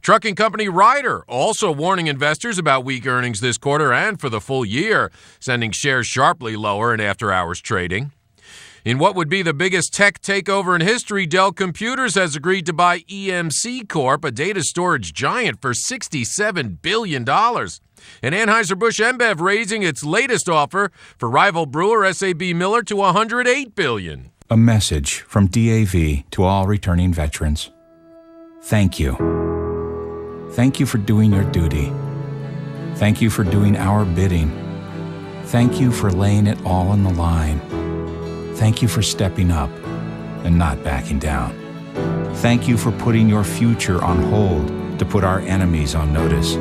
Trucking company Ryder also warning investors about weak earnings this quarter and for the full year, sending shares sharply lower in after-hours trading. In what would be the biggest tech takeover in history, Dell Computers has agreed to buy EMC Corp., a data storage giant, for $67 billion. And Anheuser-Busch InBev raising its latest offer for rival brewer SAB Miller to $108 billion. A message from DAV to all returning veterans. Thank you. Thank you for doing your duty. Thank you for doing our bidding. Thank you for laying it all on the line. Thank you for stepping up and not backing down. Thank you for putting your future on hold to put our enemies on notice.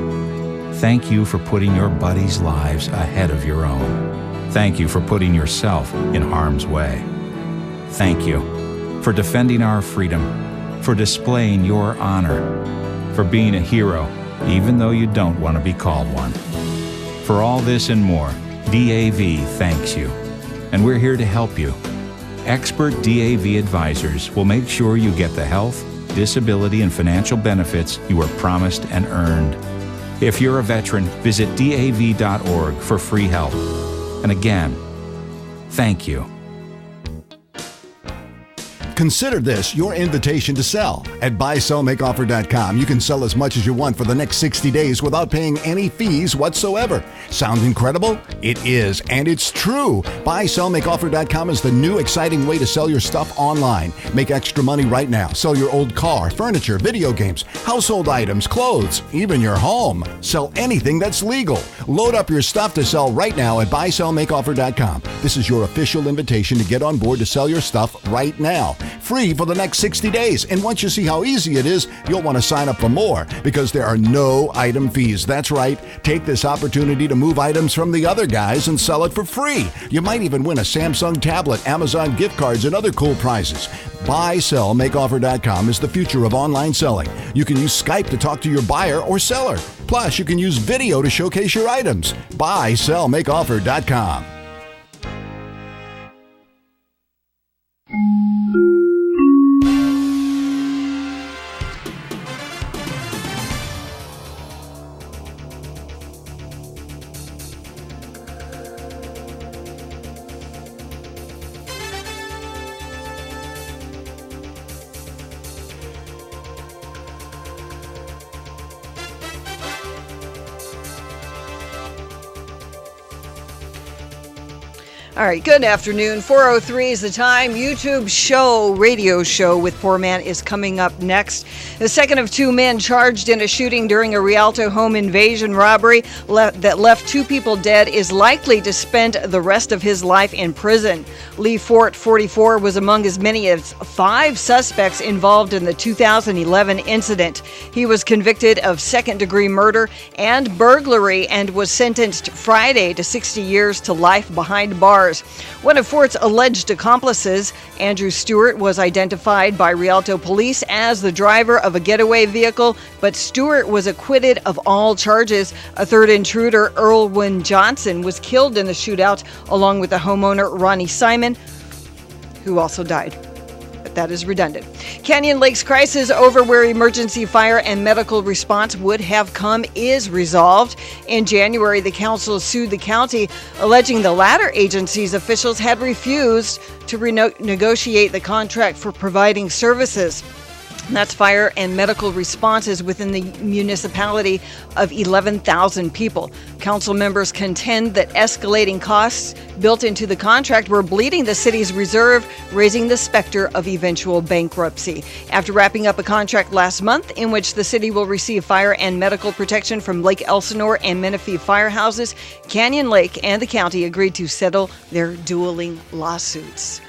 Thank you for putting your buddies' lives ahead of your own. Thank you for putting yourself in harm's way. Thank you for defending our freedom, for displaying your honor, for being a hero, even though you don't want to be called one. For all this and more, DAV thanks you. And we're here to help you. Expert DAV advisors will make sure you get the health, disability, and financial benefits you were promised and earned. If you're a veteran, visit DAV.org for free help. And again, thank you. Consider this your invitation to sell. At buysellmakeoffer.com, you can sell as much as you want for the next 60 days without paying any fees whatsoever. Sounds incredible? It is, and it's true. Buysellmakeoffer.com is the new exciting way to sell your stuff online. Make extra money right now. Sell your old car, furniture, video games, household items, clothes, even your home. Sell anything that's legal. Load up your stuff to sell right now at buysellmakeoffer.com. This is your official invitation to get on board to sell your stuff right now. Free for the next 60 days. And once you see how easy it is, you'll want to sign up for more because there are no item fees. That's right. Take this opportunity to move items from the other guys and sell it for free. You might even win a Samsung tablet, Amazon gift cards, and other cool prizes. BuySellMakeOffer.com is the future of online selling. You can use Skype to talk to your buyer or seller. Plus, you can use video to showcase your items. BuySellMakeOffer.com. All right, good afternoon. 4:03 is the time. YouTube radio show with Poorman is coming up next. The second of two men charged in a shooting during a Rialto home invasion robbery that left two people dead is likely to spend the rest of his life in prison. Lee Fort, 44, was among as many as 5 suspects involved in the 2011 incident. He was convicted of second-degree murder and burglary and was sentenced Friday to 60 years to life behind bars. One of Fort's alleged accomplices, Andrew Stewart, was identified by Rialto police as the driver of a getaway vehicle, but Stewart was acquitted of all charges. A third intruder, Erwin Johnson, was killed in the shootout, along with the homeowner, Ronnie Simon, who also died. But that is redundant. Canyon Lake's crisis over where emergency fire and medical response would have come is resolved. In January, the council sued the county, alleging the latter agency's officials had refused to renegotiate the contract for providing services. That's fire and medical responses within the municipality of 11,000 people. Council members contend that escalating costs built into the contract were bleeding the city's reserve, raising the specter of eventual bankruptcy. After wrapping up a contract last month in which the city will receive fire and medical protection from Lake Elsinore and Menifee firehouses, Canyon Lake and the county agreed to settle their dueling lawsuits.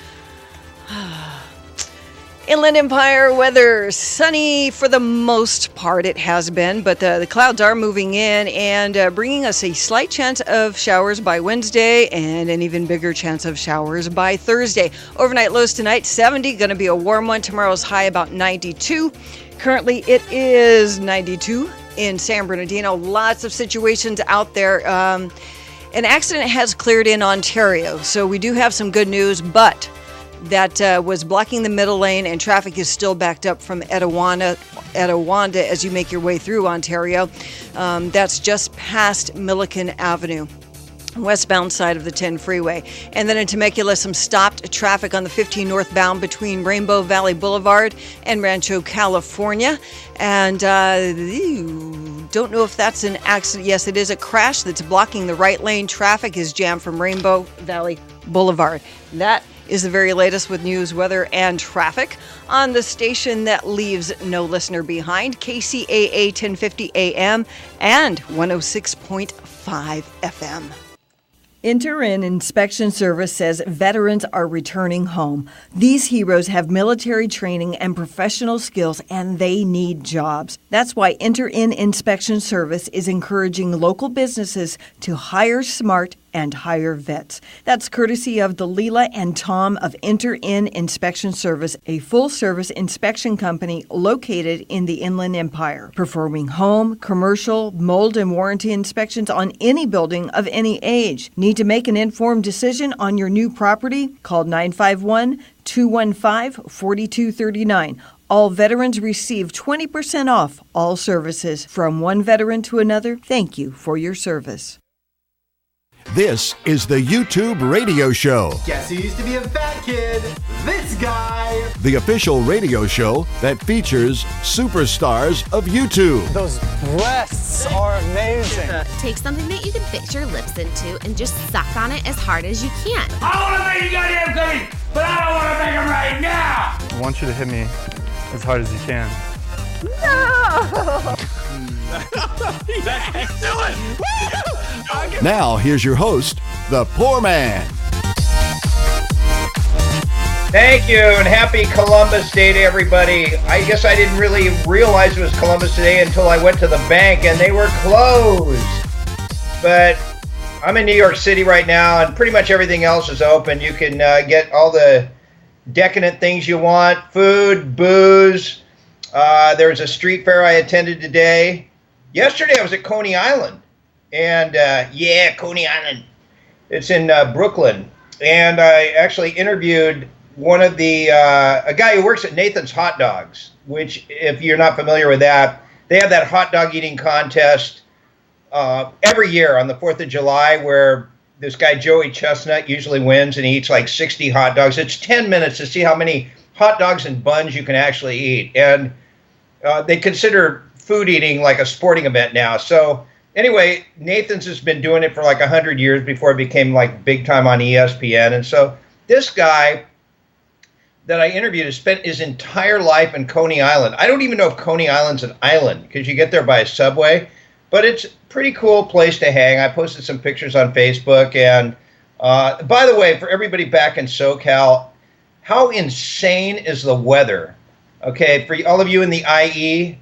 Inland Empire weather, sunny for the most part it has been, but the clouds are moving in and bringing us a slight chance of showers by Wednesday and an even bigger chance of showers by Thursday. Overnight lows tonight, 70, going to be a warm one. Tomorrow's high about 92. Currently it is 92 in San Bernardino. Lots of situations out there. An accident has cleared in Ontario, so we do have some good news, but that was blocking the middle lane, and traffic is still backed up from Etiwanda as you make your way through Ontario. That's just past Milliken Avenue, westbound side of the 10 freeway. And then in Temecula, some stopped traffic on the 15 northbound between Rainbow Valley Boulevard and Rancho, California. And don't know if that's an accident. Yes, it is a crash that's blocking the right lane. Traffic is jammed from Rainbow Valley Boulevard. That is the very latest with news, weather, and traffic on the station that leaves no listener behind, Kcaa 1050 AM and 106.5 FM. Inter-In Inspection Service says veterans are returning home. These heroes have military training and professional skills, and they need jobs. That's why Inter-In Inspection Service is encouraging local businesses to hire smart and hire vets. That's courtesy of the Leela and Tom of Inter-In Inspection Service, a full-service inspection company located in the Inland Empire, performing home, commercial, mold, and warranty inspections on any building of any age. Need to make an informed decision on your new property? Call 951-215-4239. All veterans receive 20% off all services. From one veteran to another, thank you for your service. This is the YouTube radio show. Guess who used to be a fat kid? This guy! The official radio show that features superstars of YouTube. Those breasts are amazing. Take something that you can fix your lips into and just suck on it as hard as you can. I want to make you goddamn cookies, but I don't want to make them right now! I want you to hit me as hard as you can. No! Now, here's your host, the Poorman. Thank you, and happy Columbus Day to everybody. I guess I didn't really realize it was Columbus Day until I went to the bank and they were closed. But I'm in New York City right now, and pretty much everything else is open. You can get all the decadent things you want, food, booze. There's a street fair I attended today. Yesterday I was at Coney Island. And Coney Island. It's in Brooklyn. And I actually interviewed one of the, a guy who works at Nathan's Hot Dogs, which, if you're not familiar with that, they have that hot dog eating contest every year on the 4th of July, where this guy Joey Chestnut usually wins, and he eats like 60 hot dogs. It's 10 minutes to see how many hot dogs and buns you can actually eat. And they consider food eating like a sporting event now. So anyway, Nathan's has been doing it for like 100 years before it became like big time on ESPN. And so this guy that I interviewed has spent his entire life in Coney Island. I don't even know if Coney Island's an island because you get there by a subway, but it's a pretty cool place to hang. I posted some pictures on Facebook. And by the way, for everybody back in SoCal, how insane is the weather? Okay, for all of you in the IE,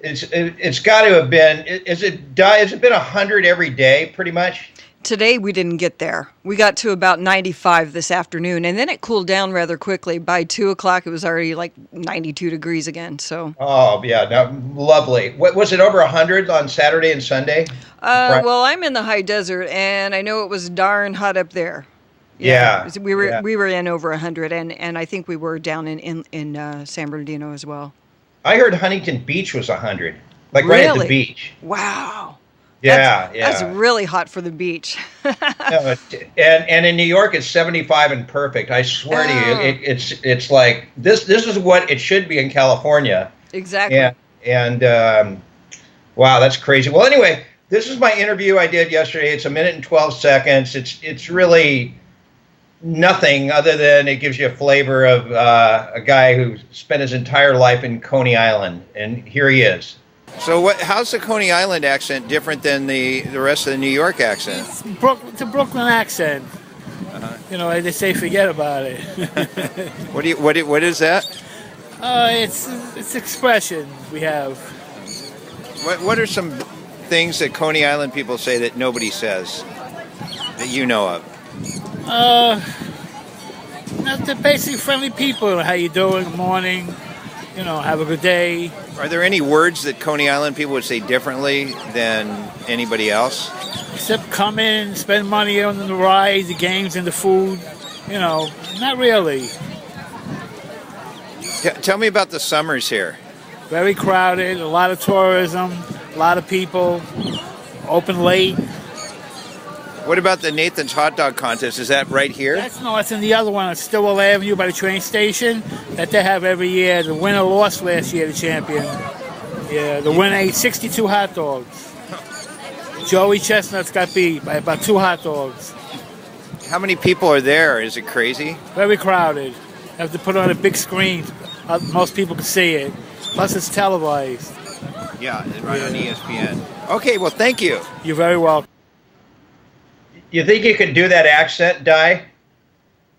it's got to have been, has it been 100 every day pretty much? Today we didn't get there. We got to about 95 this afternoon, and then it cooled down rather quickly. By 2 o'clock, it was already like 92 degrees again. So. Oh, yeah, no, lovely. What was it, over 100 on Saturday and Sunday? Well, I'm in the high desert, and I know it was darn hot up there. Yeah. We were in over 100, and I think we were down in San Bernardino as well. I heard Huntington Beach was 100, like right at the beach. Wow. That's really hot for the beach. and in New York, it's 75 and perfect. I swear to you, it's like this is what it should be in California. Exactly. And wow, that's crazy. Well, anyway, this is my interview I did yesterday. It's 1 minute and 12 seconds. It's really nothing other than it gives you a flavor of a guy who spent his entire life in Coney Island, and here he is. So how's the Coney Island accent different than the rest of the New York accent? It's a Brooklyn accent. Uh-huh. You know, they say forget about it. What is that? It's expression we have. What are some things that Coney Island people say that nobody says that you know of? They're basically friendly people. How you doing? Good morning. You know, have a good day. Are there any words that Coney Island people would say differently than anybody else? Except come in, spend money on the rides, the games, and the food. You know, not really. Tell me about the summers here. Very crowded, a lot of tourism, a lot of people, open late. What about the Nathan's Hot Dog Contest? Is that right here? That's in the other one. It's Stillwell Avenue by the train station that they have every year. The winner lost last year, the champion. Yeah, the winner ate 62 hot dogs. Joey Chestnut's got beat by about 2 hot dogs. How many people are there? Is it crazy? Very crowded. Have to put on a big screen. Most people can see it. Plus, it's televised. Yeah, right on ESPN. Okay, well, thank you. You're very welcome. You think you could do that accent, Di?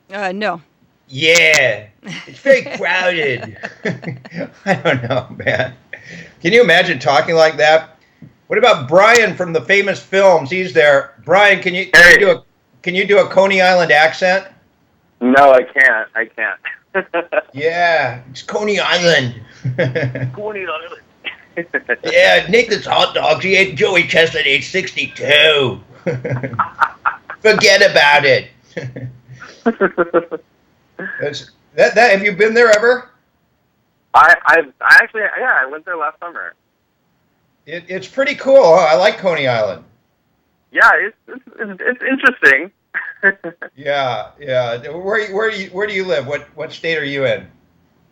No. Yeah, it's very crowded. I don't know, man. Can you imagine talking like that? What about Brian from the famous films? He's there. Brian, can you do a Coney Island accent? No, I can't. Yeah, it's Coney Island. Coney Island. Yeah, Nathan's Hot Dogs. He ate Joey Chestnut ate 62. Forget about it. Have you been there ever? I went there last summer. It's pretty cool. Huh? I like Coney Island. Yeah, it's interesting. Yeah. Where do you live? What state are you in?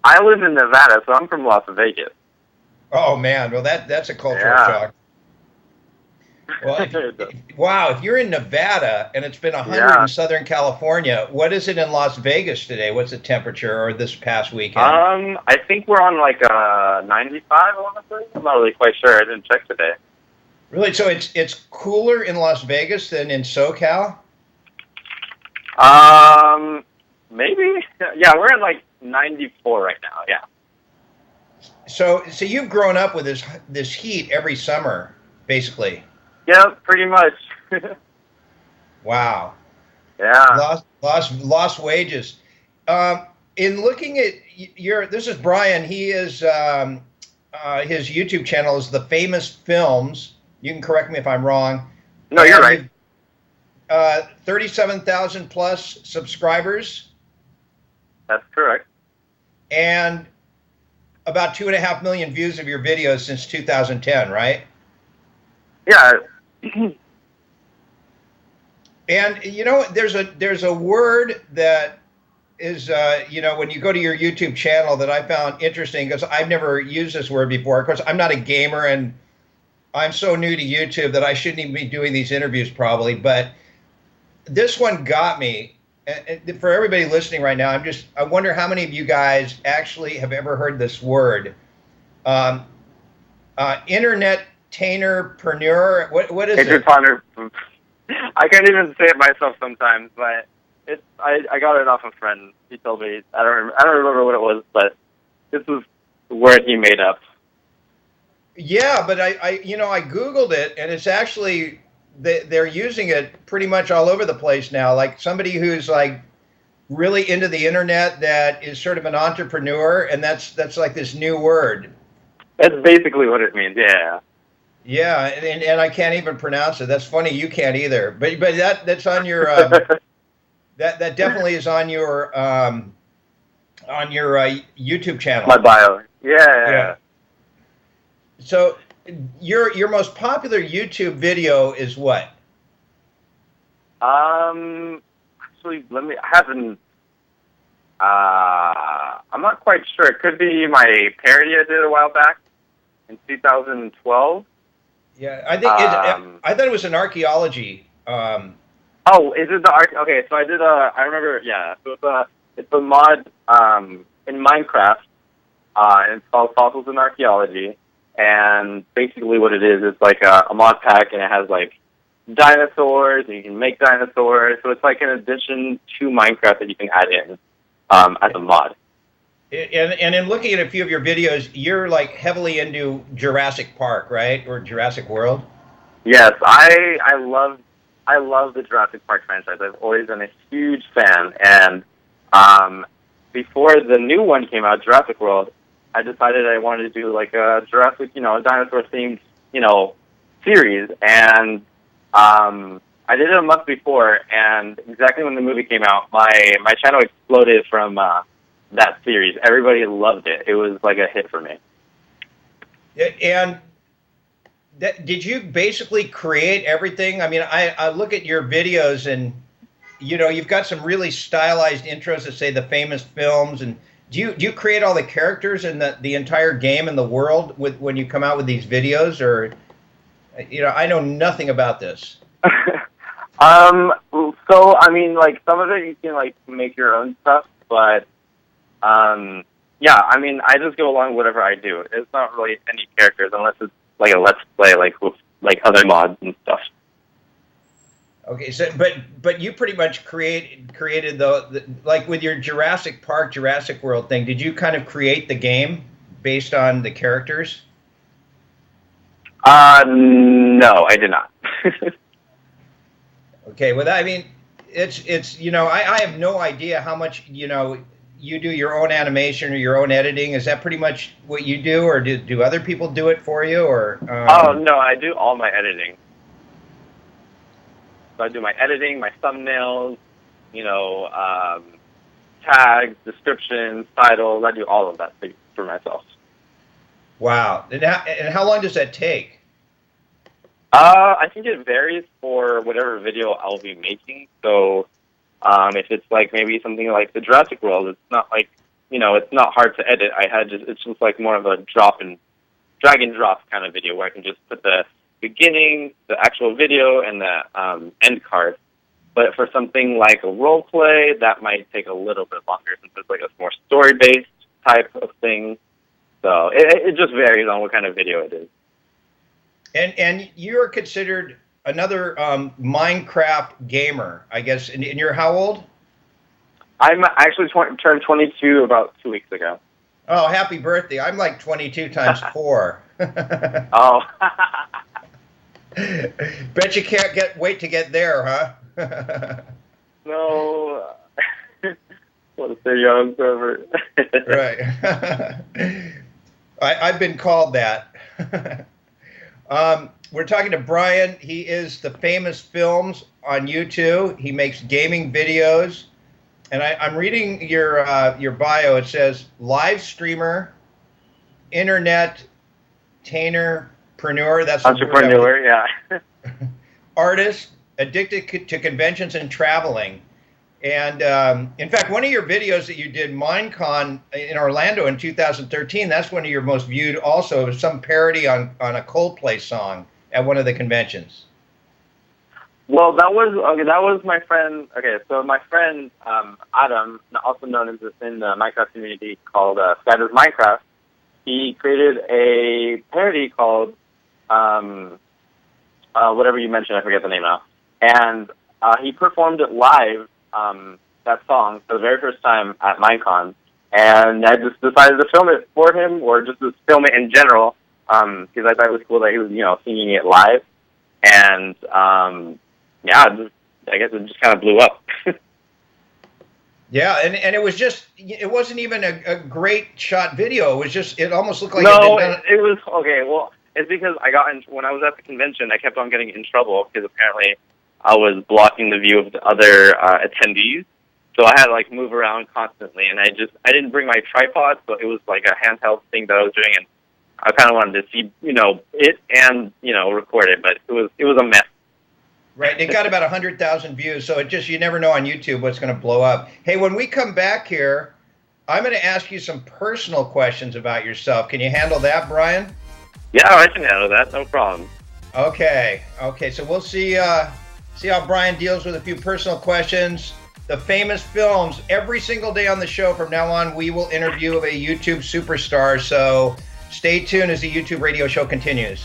I live in Nevada, so I'm from Las Vegas. Oh man, well that's a cultural shock. Well, if you're in Nevada and it's been 100 in Southern California, what is it in Las Vegas today? What's the temperature or this past weekend? I think we're on like 95, honestly. I'm not really quite sure. I didn't check today. Really? So it's cooler in Las Vegas than in SoCal? Maybe. Yeah, we're at like 94 right now. Yeah. So you've grown up with this heat every summer, basically. Yeah, pretty much. Wow. Yeah. Lost wages. In looking at this is Brian. He is his YouTube channel is The Famous Films. You can correct me if I'm wrong. No, you're right. 37,000 plus subscribers. That's correct. And about 2.5 million views of your videos since 2010, right? Yeah. And there's a word that is when you go to your YouTube channel that I found interesting because I've never used this word before. Of course, I'm not a gamer and I'm so new to YouTube that I shouldn't even be doing these interviews probably, but this one got me. And for everybody listening right now, I wonder how many of you guys actually have ever heard this word. Internet-tainer-preneur. What is it? I can't even say it myself sometimes, but I got it off a friend. He told me. I don't remember what it was, but this was the word he made up. Yeah, but I Googled it, and it's actually they're using it pretty much all over the place now. Like somebody who's like really into the internet that is sort of an entrepreneur, and that's like this new word. That's basically what it means. Yeah. Yeah, and I can't even pronounce it. That's funny. You can't either. But that's on your that definitely is on your YouTube channel. My bio. Yeah. So your most popular YouTube video is what? Actually, I'm not quite sure. It could be my parody I did a while back in 2012. Yeah, I think I thought it was an archaeology. Oh, is it the Okay, so I did I remember. Yeah, so it's a mod in Minecraft, and it's called Fossils in Archaeology. And basically, what it is like a mod pack, and it has like dinosaurs, and you can make dinosaurs. So it's like an addition to Minecraft that you can add in as a mod. And in looking at a few of your videos, you're like heavily into Jurassic Park, right, or Jurassic World? Yes, I love the Jurassic Park franchise. I've always been a huge fan, and before the new one came out, Jurassic World, I decided I wanted to do like a Jurassic, a dinosaur-themed, series, and I did it a month before, and exactly when the movie came out, my channel exploded from that series. Everybody loved it. It was like a hit for me. And did you basically create everything? I mean, I look at your videos and, you know, you've got some really stylized intros that say the famous films. And do you create all the characters in the entire game and the world when you come out with these videos? Or, you know, I know nothing about this. So, I mean, like, some of it you can, like, make your own stuff, but, yeah, I mean, I just go along with whatever I do. It's not really any characters unless it's, like, a Let's Play, like, with, like, other mods and stuff. Okay, so, but you pretty much created the like, with your Jurassic Park, Jurassic World thing, did you kind of create the game based on the characters? No, I did not. Okay, well, I mean, it's you know, I have no idea how much, you know, you do your own animation or your own editing. Is that pretty much what you do, or do other people do it for you, or? Oh, no, I do all my editing. So I do my editing, my thumbnails, you know, tags, descriptions, titles. I do all of that for myself. Wow. And how long does that take? I think it varies for whatever video I'll be making. So if it's like maybe something like the Jurassic World, it's not like, you know, it's not hard to edit. It's just like more of a drag and drop kind of video where I can just put the beginning, the actual video, and the end card. But for something like a role play, that might take a little bit longer since it's like a more story-based type of thing. So it just varies on what kind of video it is. And you're considered another Minecraft gamer, I guess. And you're how old? I'm actually turned 22 about 2 weeks ago. Oh, happy birthday. I'm like 22 times 4. Oh. Bet you can't wait to get there, huh? No. What a say young server. Right. I've been called that. We're talking to Brian. He is the Famous Films on YouTube. He makes gaming videos. And I'm reading your bio. It says live streamer, internet entrepreneur. That's entrepreneur, yeah. Artist, addicted to conventions and traveling. And in fact, one of your videos that you did, Minecon in Orlando in 2013, that's one of your most viewed also. It was some parody on a Coldplay song at one of the conventions. Well, that was my friend. Okay, so my friend Adam, also known as in the Minecraft community called Skyder's Minecraft, he created a parody called whatever you mentioned, I forget the name now. And he performed it live, that song, for the very first time at Minecon. And I just decided to film it for him, or just to film it in general, because I thought it was cool that he was, you know, singing it live. And, yeah, I guess it just kind of blew up. Yeah, and it was just, it wasn't even a great shot video. It was just, it almost looked like it was, okay, well, it's because when I was at the convention, I kept on getting in trouble because apparently I was blocking the view of the other attendees. So I had to, like, move around constantly, and I didn't bring my tripod, so it was like a handheld thing that I was doing, and I kind of wanted to see, you know, it and, you know, record it, but it was a mess. Right, it got about 100,000 views, so you never know on YouTube what's going to blow up. Hey, when we come back here, I'm going to ask you some personal questions about yourself. Can you handle that, Brian? Yeah, I can handle that, no problem. Okay, so we'll see how Brian deals with a few personal questions. The Famous Films, every single day on the show from now on, we will interview a YouTube superstar, so stay tuned as the YouTube radio show continues.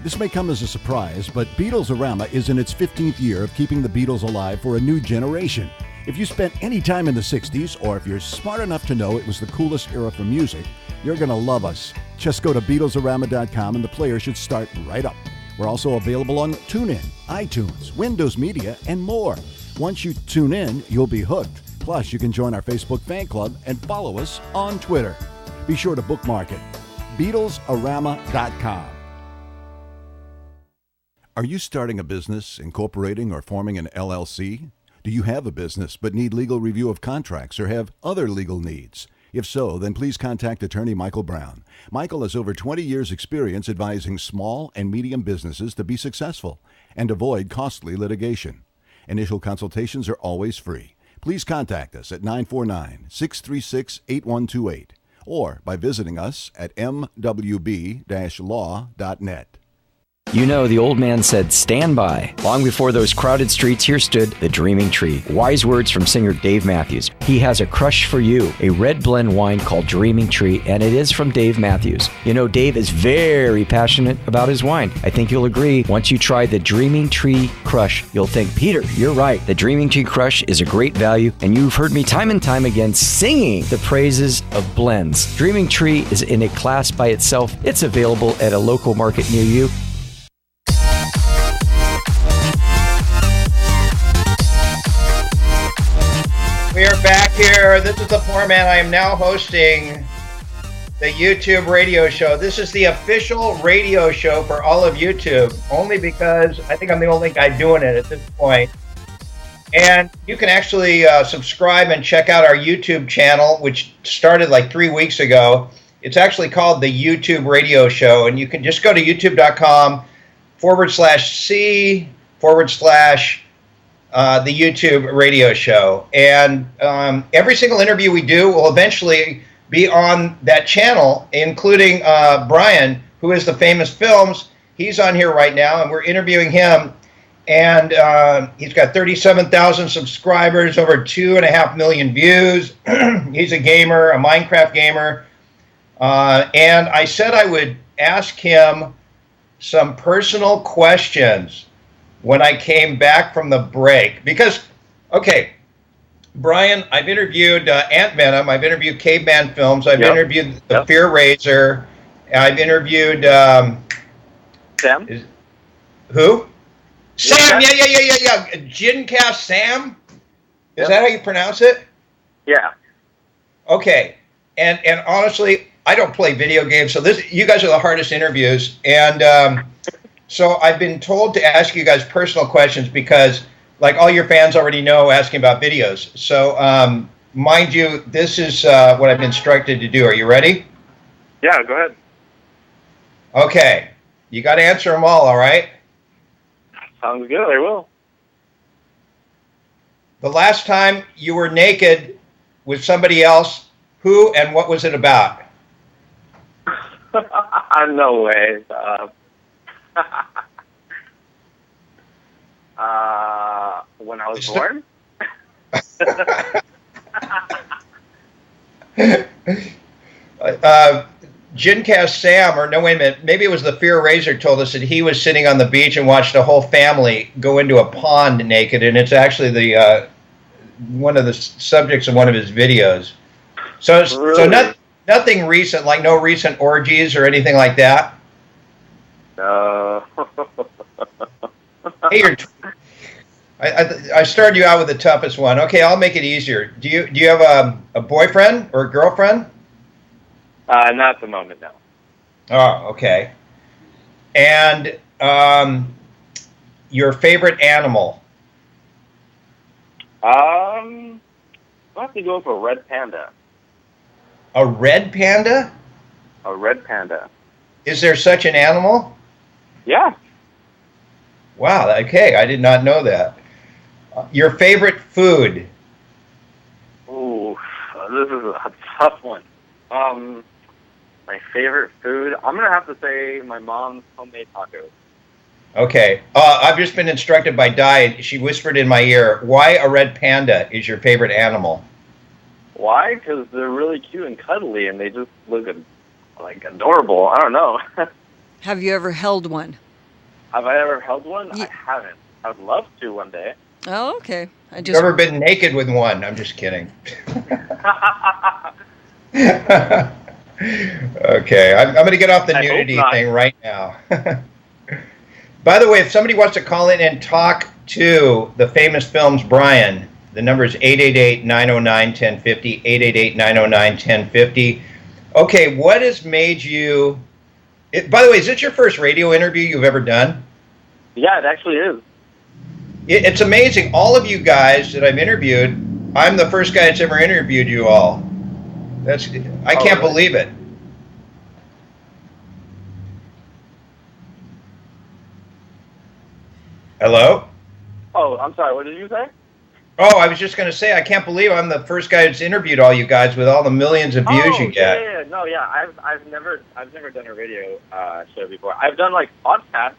This may come as a surprise, but Beatles-orama is in its 15th year of keeping the Beatles alive for a new generation. If you spent any time in the 60s, or if you're smart enough to know it was the coolest era for music, you're going to love us. Just go to BeatlesOrama.com and the player should start right up. We're also available on TuneIn, iTunes, Windows Media, and more. Once you tune in, you'll be hooked. Plus, you can join our Facebook fan club and follow us on Twitter. Be sure to bookmark it. BeatlesOrama.com. Are you starting a business, incorporating, or forming an LLC? Do you have a business but need legal review of contracts or have other legal needs? If so, then please contact attorney Michael Brown. Michael has over 20 years' experience advising small and medium businesses to be successful and avoid costly litigation. Initial consultations are always free. Please contact us at 949-636-8128 or by visiting us at mwb-law.net. You know, the old man said, "Stand by." Long before those crowded streets, here stood the Dreaming Tree. Wise words from singer Dave Matthews. He has a crush for you, a red blend wine called Dreaming Tree, and it is from Dave Matthews. You know, Dave is very passionate about his wine. I think you'll agree. Once you try the Dreaming Tree Crush, you'll think, Peter, you're right. The Dreaming Tree Crush is a great value, and you've heard me time and time again singing the praises of blends. Dreaming Tree is in a class by itself. It's available at a local market near you. We are back here. This is the Poorman. I am now hosting the YouTube radio show. This is the official radio show for all of YouTube, only because I think I'm the only guy doing it at this point. And you can actually subscribe and check out our YouTube channel, which started like 3 weeks ago. It's actually called the YouTube radio show, and you can just go to youtube.com/C// the YouTube radio show. And every single interview we do will eventually be on that channel, including Brian, who is the Famous Films. He's on here right now, and we're interviewing him. And he's got 37,000 subscribers, over 2.5 million views. He's a gamer, a Minecraft gamer. And I said I would ask him some personal questions when I came back from the break. Because, okay, Brian, I've interviewed Ant Venom, I've interviewed Caveman Films, I've interviewed The Fear Raiser, I've interviewed... Sam? Who? Sam, yeah. Kcaa Sam? Is that how you pronounce it? Yeah. Okay, and honestly, I don't play video games, so you guys are the hardest interviews, and... So I've been told to ask you guys personal questions because, like all your fans already know, asking about videos. So, mind you, this is what I've been instructed to do. Are you ready? Yeah, go ahead. Okay. You got to answer them all right? Sounds good, I will. The last time you were naked with somebody else, who and what was it about? No way. When I was born? Kcaa Sam, or no, wait a minute, maybe it was the Fear Raiser, told us that he was sitting on the beach and watched a whole family go into a pond naked, and it's actually the one of the subjects of one of his videos. So, really? Nothing recent, like no recent orgies or anything like that? No. Hey, I started you out with the toughest one. Okay, I'll make it easier. Do you have a boyfriend or a girlfriend? Not at the moment, no. Oh, okay. And your favorite animal? I'll have to go for a red panda. A red panda? A red panda. Is there such an animal? Yeah. Wow, okay, I did not know that. Your favorite food? Ooh, this is a tough one. My favorite food? I'm going to have to say my mom's homemade tacos. Okay. I've just been instructed by Di. She whispered in my ear, why a red panda is your favorite animal? Why? Because they're really cute and cuddly, and they just look like adorable. I don't know. Have you ever held one? Have I ever held one? I haven't. I would love to one day. Oh, okay. You ever been naked with one? I'm just kidding. Okay, I'm going to get off the nudity thing right now. By the way, if somebody wants to call in and talk to the Famous Films Brian, the number is 888-909-1050, 888-909-1050. Okay, what has made you... By the way, is this your first radio interview you've ever done? Yeah, it actually is. It's amazing. All of you guys that I've interviewed, I'm the first guy that's ever interviewed you all. I can't believe it. Hello? Oh, I'm sorry. What did you say? Oh, I was just going to say, I can't believe I'm the first guy that's interviewed all you guys with all the millions of views you get. I've never done a radio show before. I've done like podcasts,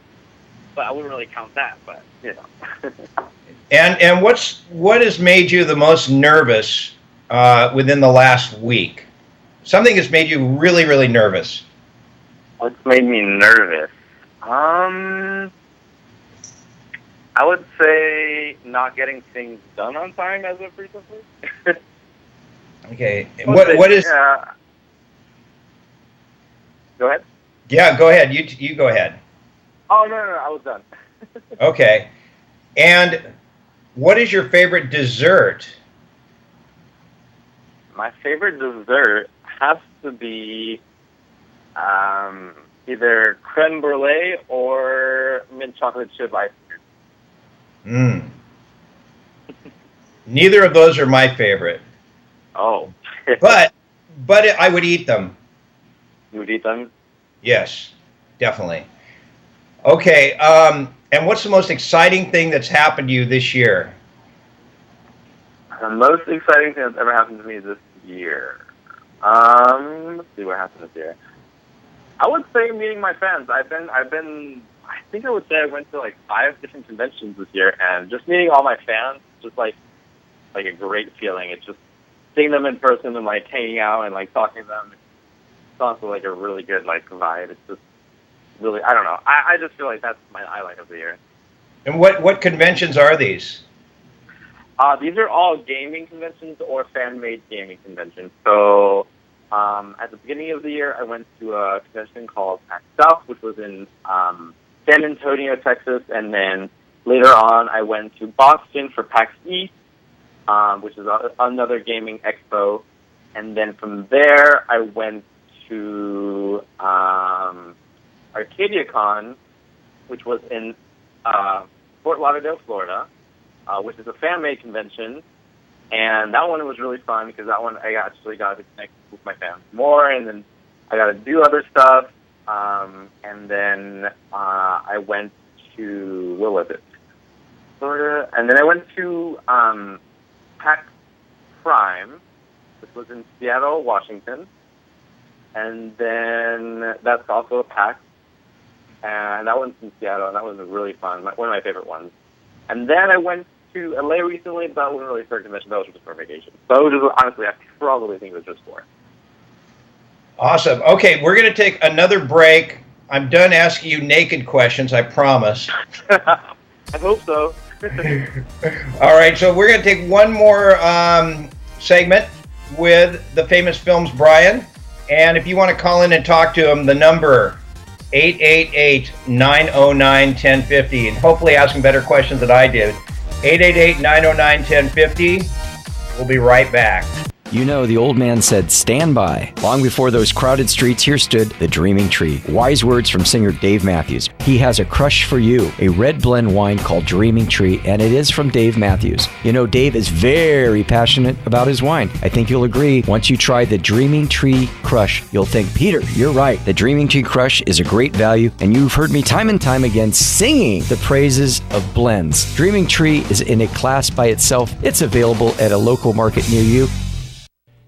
but I wouldn't really count that. But you know. And what has made you the most nervous within the last week? Something has made you really, really nervous. What's made me nervous? I would say not getting things done on time as of recently. Okay. What is? Go ahead. Yeah, go ahead. You go ahead. Oh no, I was done. Okay. And what is your favorite dessert? My favorite dessert has to be either creme brulee or mint chocolate chip ice cream. Neither of those are my favorite. Oh. but I would eat them. You would eat them? Yes, definitely. Okay, and what's the most exciting thing that's happened to you this year? The most exciting thing that's ever happened to me this year. Let's see what happened this year. I would say meeting my fans. I think I would say I went to like 5 different conventions this year, and just meeting all my fans, just like a great feeling. It's just seeing them in person and like hanging out and like talking to them. It's also like a really good like vibe. It's just really, I don't know. I just feel like that's my highlight of the year. And what conventions are these? These are all gaming conventions or fan-made gaming conventions. So at the beginning of the year, I went to a convention called Kcaa, which was in San Antonio, Texas, and then later on I went to Boston for PAX East, which is another gaming expo, and then from there I went to ArcadiaCon, which was in Fort Lauderdale, Florida, which is a fan-made convention, and that one was really fun because that one I actually got to connect with my fans more, and then I got to do other stuff. And then I went to, where was it? Florida. And then I went to PAX Prime, which was in Seattle, Washington. And then that's also a PAX. And that one's in Seattle, and that was really fun. One of my favorite ones. And then I went to LA recently, but that wasn't really for a convention. That was just for vacation. So it was just, honestly, I probably think it was just for. Awesome. Okay, we're going to take another break. I'm done asking you naked questions, I promise. I hope so. All right, so we're going to take one more segment with the Famous Films Brian. And if you want to call in and talk to him, the number 888-909-1050. And hopefully ask him better questions than I did. 888-909-1050. We'll be right back. You know, the old man said, "Stand by." Long before those crowded streets, here stood the Dreaming Tree. Wise words from singer Dave Matthews. He has a crush for you, a red blend wine called Dreaming Tree, and it is from Dave Matthews. You know, Dave is very passionate about his wine. I think you'll agree. Once you try the Dreaming Tree Crush, you'll think, Peter, you're right. The Dreaming Tree Crush is a great value, and you've heard me time and time again singing the praises of blends. Dreaming Tree is in a class by itself. It's available at a local market near you.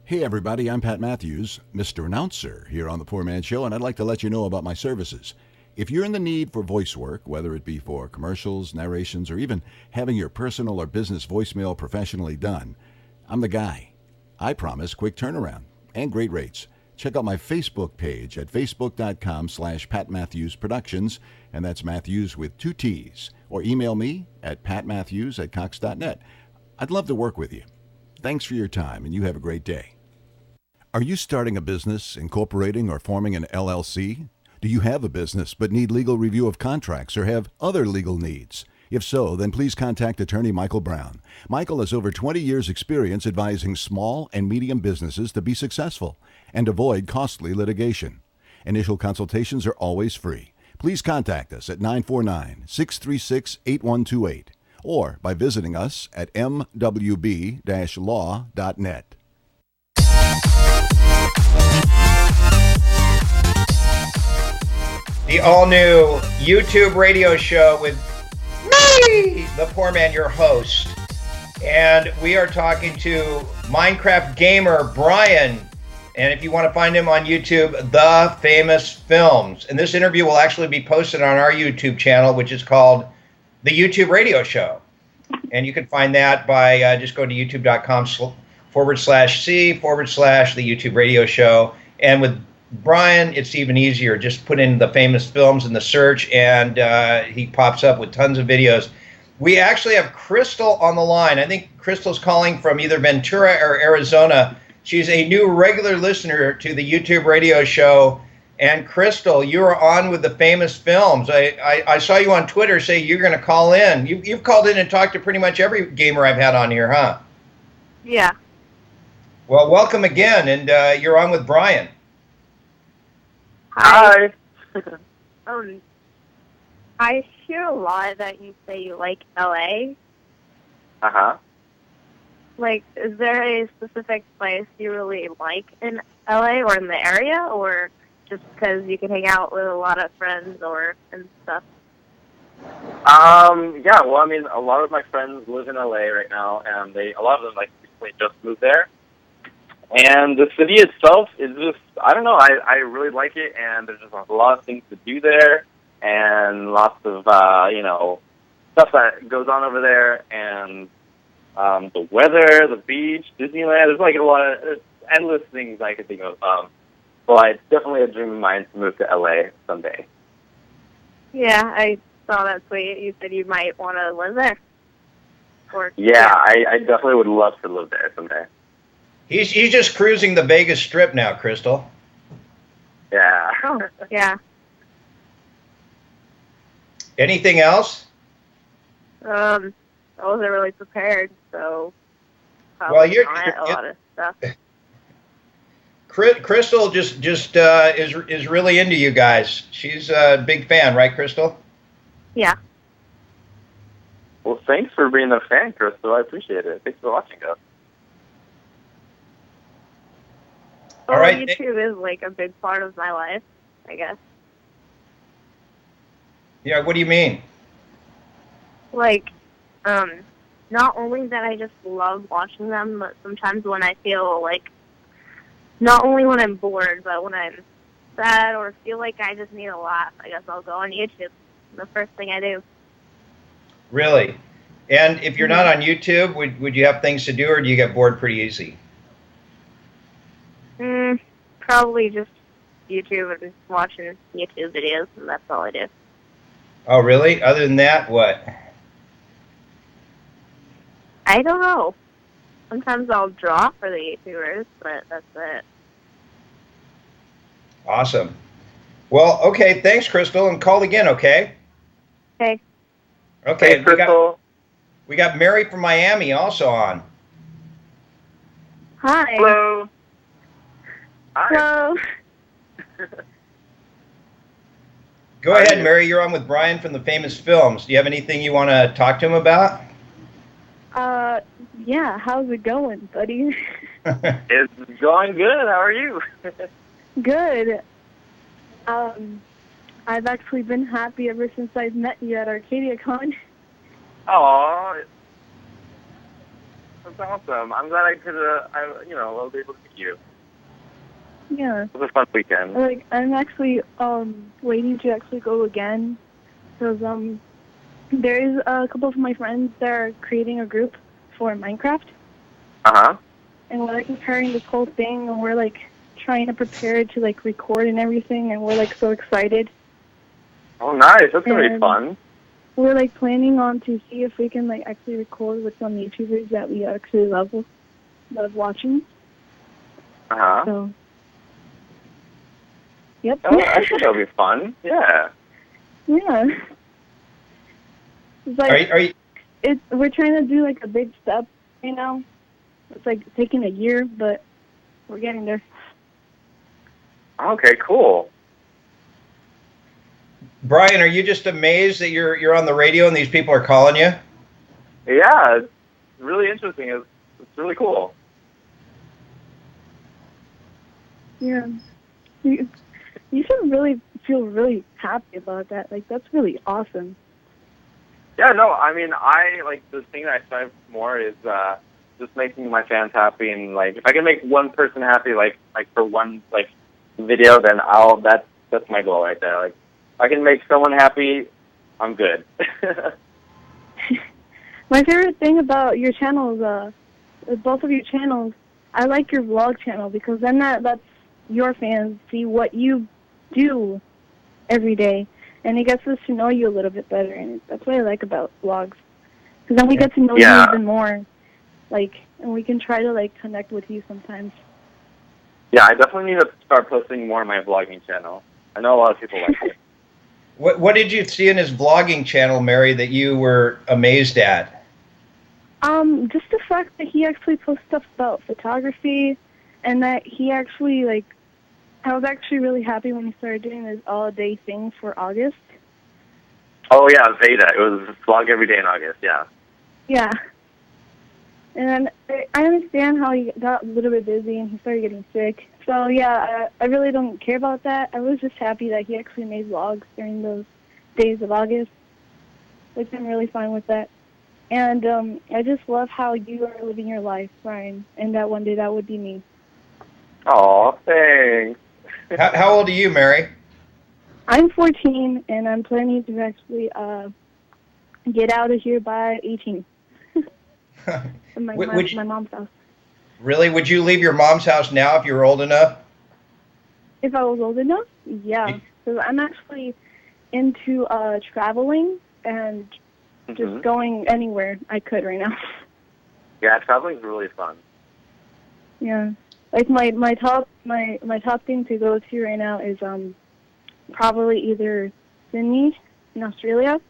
Hey everybody, I'm Pat Matthews, Mr. Announcer here on The Poor Man Show, and I'd like to let you know about my services. If you're in the need for voice work, whether it be for commercials, narrations, or even having your personal or business voicemail professionally done, I'm the guy. I promise quick turnaround and great rates. Check out my Facebook page at facebook.com/Pat Matthews Productions, and that's Matthews with 2 T's, or email me at patmatthews@cox.net. I'd love to work with you. Thanks for your time, and you have a great day. Are you starting a business, incorporating, or forming an LLC? Do you have a business but need legal review of contracts or have other legal needs? If so, then please contact attorney Michael Brown. Michael has over 20 years' experience advising small and medium businesses to be successful and avoid costly litigation. Initial consultations are always free. Please contact us at 949-636-8128 or by visiting us at mwb-law.net. The all-new YouTube radio show with me, the Poorman, your host. And we are talking to Minecraft gamer Brian. And if you want to find him on YouTube, The Famous Films. And this interview will actually be posted on our YouTube channel, which is called The YouTube Radio Show. And you can find that by just going to youtube.com/C/The YouTube Radio Show. And with Brian, it's even easier. Just put in The Famous Films in the search, and he pops up with tons of videos. We actually have Crystal on the line. I think Crystal's calling from either Ventura or Arizona. She's a new regular listener to the YouTube radio show. And Crystal, you are on with The Famous Films. I saw you on Twitter say you're going to call in. You've called in and talked to pretty much every gamer I've had on here, huh? Yeah. Well, welcome again, and you're on with Brian. Hi. I hear a lot that you say you like LA. Uh-huh. Like, is there a specific place you really like in LA or in the area, or just because you can hang out with a lot of friends and stuff? Yeah, well, I mean, a lot of my friends live in LA right now, and a lot of them, like, recently just moved there. And the city itself is just, I don't know, I really like it, and there's just a lot of things to do there, and lots of, stuff that goes on over there, and the weather, the beach, Disneyland, there's like there's endless things I could think of. But it's definitely a dream of mine to move to LA someday. Yeah, I saw that tweet. You said you might want to live there. Yeah, I definitely would love to live there someday. He's just cruising the Vegas Strip now, Crystal. Yeah. Oh, yeah. Anything else? I wasn't really prepared, so well, you're a lot of stuff. Crystal just is really into you guys. She's a big fan, right, Crystal? Yeah. Well, thanks for being a fan, Crystal. I appreciate it. Thanks for watching us. All right. YouTube is like a big part of my life, I guess. Yeah, what do you mean? Like, not only that I just love watching them, but sometimes when I feel like, not only when I'm bored, but when I'm sad or feel like I just need a laugh, I guess I'll go on YouTube. The first thing I do. Really? And if you're not on YouTube, would you have things to do, or do you get bored pretty easy? Probably just YouTube and watching YouTube videos, and that's all I do. Oh, really? Other than that, what? I don't know. Sometimes I'll draw for the YouTubers, but that's it. Awesome. Well, okay, thanks, Crystal, and call again, okay? Okay. Okay, thanks, Crystal. We got Mary from Miami also on. Hi. Hello. Hi. Hello. Go ahead, Mary. You're on with Brian from The Famous Films. Do you have anything you want to talk to him about? Yeah. How's it going, buddy? It's going good. How are you? Good. I've actually been happy ever since I've met you at Kcaa. Aw. That's awesome. I'm glad I could, was able to meet you. Yeah. It was a fun weekend. Like, I'm actually waiting to actually go again, because there's a couple of my friends that are creating a group for Minecraft. Uh-huh. And we're like preparing this whole thing, and we're like trying to prepare to like record and everything, and we're like so excited. Oh, nice. That's gonna be fun. We're like planning on to see if we can like actually record with some YouTubers that we actually love watching. Uh-huh. So. Yep. Oh, I think that'll be fun. Yeah. Yeah. It's like, are you? We're trying to do like a big step, you know. It's like taking a year, but we're getting there. Okay, cool. Brian, are you just amazed that you're on the radio and these people are calling you? Yeah, it's really interesting. It's really cool. Yeah. You should really feel really happy about that. Like, that's really awesome. Yeah, no, I mean, the thing that I strive more is just making my fans happy, and, like, if I can make one person happy, like for one, like, video, then that's my goal right there. Like, if I can make someone happy, I'm good. My favorite thing about your channels, both of your channels, I like your vlog channel, because then that lets your fans see what you do every day, and it gets us to know you a little bit better, and that's what I like about vlogs. Because then we get to know you even more, like, and we can try to, like, connect with you sometimes. Yeah, I definitely need to start posting more on my vlogging channel. I know a lot of people like it. What did you see in his vlogging channel, Mary, that you were amazed at? Just the fact that he actually posts stuff about photography, and that he actually, like, I was actually really happy when he started doing this all-day thing for August. Oh, yeah, Veda. It was a vlog every day in August, yeah. Yeah. And I understand how he got a little bit busy and he started getting sick. So, yeah, I really don't care about that. I was just happy that he actually made vlogs during those days of August. Like, I'm really fine with that. And I just love how you are living your life, Brian, and that one day that would be me. Aw, thanks. How old are you, Mary? I'm 14, and I'm planning to actually get out of here by 18. my mom's house. Really? Would you leave your mom's house now if you were old enough? If I was old enough? Yeah. Because I'm actually into traveling and just going anywhere I could right now. Yeah, traveling's really fun. Yeah. Like my top thing to go to right now is probably either Sydney in Australia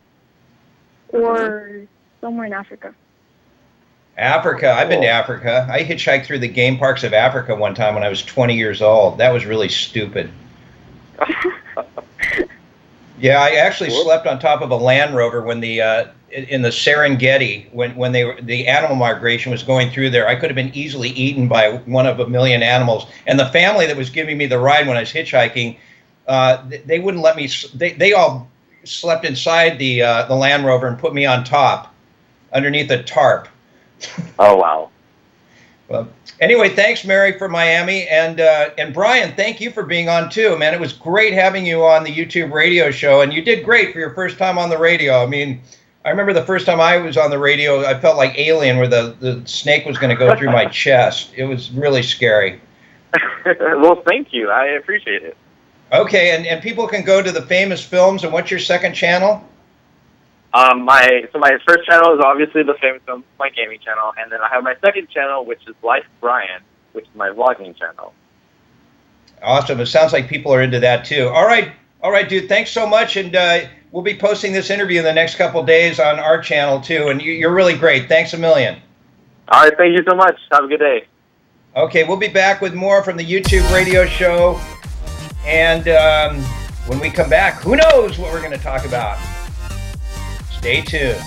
or somewhere in Africa. Africa. I've been to Africa. I hitchhiked through the game parks of Africa one time when I was 20 years old. That was really stupid. Yeah, I actually slept on top of a Land Rover when in the Serengeti when the animal migration was going through there. I could have been easily eaten by one of a million animals. And the family that was giving me the ride when I was hitchhiking, they wouldn't let me. They all slept inside the Land Rover and put me on top, underneath a tarp. Oh wow. Well, anyway, thanks, Mary, from Miami, and Brian, thank you for being on too, man. It was great having you on the YouTube radio show, and you did great for your first time on the radio. I mean, I remember the first time I was on the radio, I felt like Alien, where the snake was going to go through my chest. It was really scary. Well, thank you. I appreciate it. Okay, and people can go to the Famous Films, and what's your second channel? My first channel is obviously the Famous Films, my gaming channel, and then I have my second channel, which is Life Brian, which is my vlogging channel. Awesome. It sounds like people are into that too. All right, dude. Thanks so much, and we'll be posting this interview in the next couple days on our channel too. And you're really great. Thanks a million. All right, thank you so much. Have a good day. Okay, we'll be back with more from the YouTube radio show, and when we come back, who knows what we're going to talk about. Stay tuned.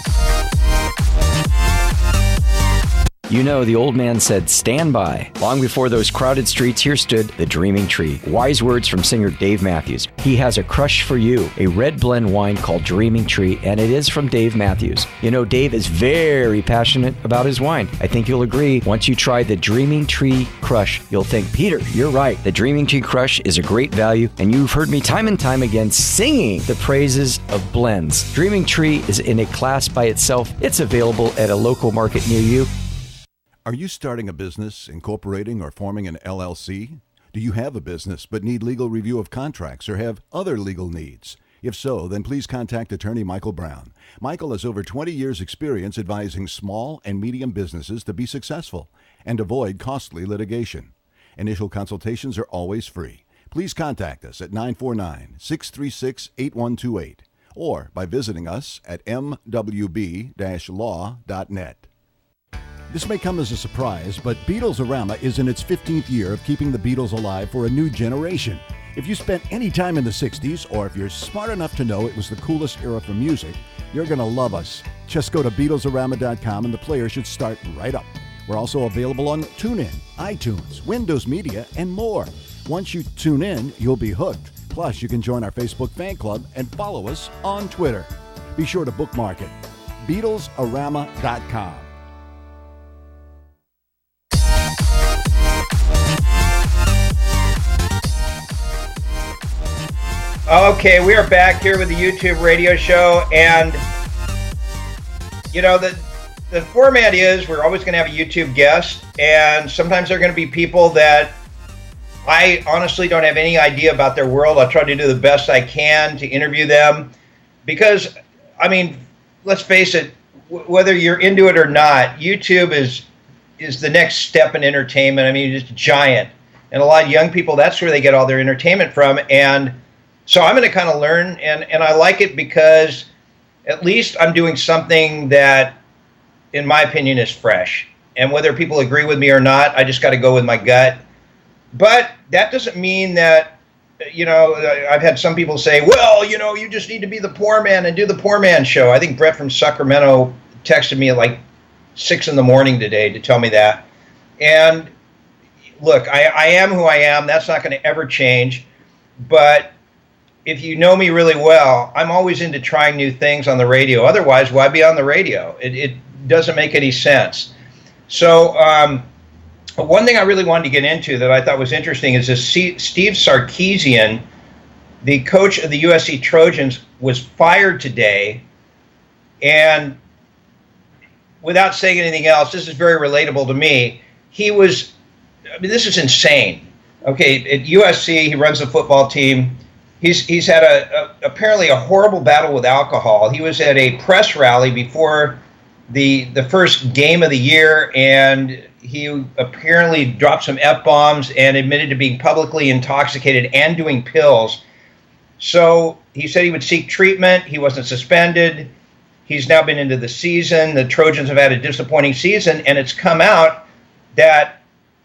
You know, the old man said, "Stand by." Long before those crowded streets, here stood the Dreaming Tree. Wise words from singer Dave Matthews. He has a crush for you, a red blend wine called Dreaming Tree, and it is from Dave Matthews. You know, Dave is very passionate about his wine. I think you'll agree. Once you try the Dreaming Tree Crush, you'll think, Peter, you're right. The Dreaming Tree Crush is a great value, and you've heard me time and time again singing the praises of blends. Dreaming Tree is in a class by itself. It's available at a local market near you. Are you starting a business, incorporating, or forming an LLC? Do you have a business but need legal review of contracts or have other legal needs? If so, then please contact attorney Michael Brown. Michael has over 20 years' experience advising small and medium businesses to be successful and avoid costly litigation. Initial consultations are always free. Please contact us at 949-636-8128 or by visiting us at mwb-law.net. This may come as a surprise, but Beatlesarama is in its 15th year of keeping the Beatles alive for a new generation. If you spent any time in the 60s, or if you're smart enough to know it was the coolest era for music, you're going to love us. Just go to BeatlesArama.com and the player should start right up. We're also available on TuneIn, iTunes, Windows Media, and more. Once you tune in, you'll be hooked. Plus, you can join our Facebook fan club and follow us on Twitter. Be sure to bookmark it. BeatlesArama.com. Okay, we are back here with the YouTube radio show, and you know, the format is we're always going to have a YouTube guest, and sometimes they're going to be people that I honestly don't have any idea about their world. I'll try to do the best I can to interview them because, I mean, let's face it, whether you're into it or not, YouTube is the next step in entertainment. I mean, it's giant. And a lot of young people, that's where they get all their entertainment from. And so I'm going to kind of learn, and I like it because at least I'm doing something that, in my opinion, is fresh. And whether people agree with me or not, I just got to go with my gut. But that doesn't mean that, you know, I've had some people say, well, you know, you just need to be the poor man and do the poor man show. I think Brett from Sacramento texted me at like 6 in the morning today to tell me that. And look, I am who I am. That's not going to ever change. But if you know me really well, I'm always into trying new things on the radio. Otherwise, why be on the radio? It doesn't make any sense. So one thing I really wanted to get into that I thought was interesting is this Steve Sarkisian, the coach of the USC Trojans, was fired today. And without saying anything else, this is very relatable to me. This is insane. Okay, at USC, he runs the football team. He's had apparently a horrible battle with alcohol. He was at a press rally before the first game of the year, and he apparently dropped some F-bombs and admitted to being publicly intoxicated and doing pills. So he said he would seek treatment. He wasn't suspended. He's now been into the season. The Trojans have had a disappointing season, and it's come out that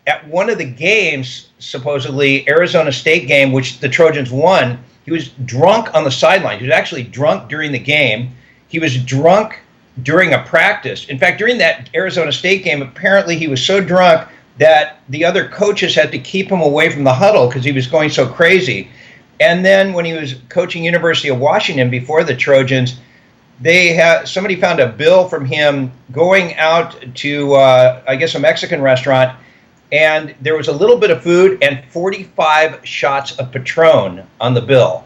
at one of the games, supposedly Arizona State game, which the Trojans won, he was drunk on the sideline. He was actually drunk during the game. He was drunk during a practice. In fact, during that Arizona State game, apparently he was so drunk that the other coaches had to keep him away from the huddle because he was going so crazy. And then when he was coaching University of Washington before the Trojans, somebody found a bill from him going out to, I guess, a Mexican restaurant, and there was a little bit of food and 45 shots of Patron on the bill,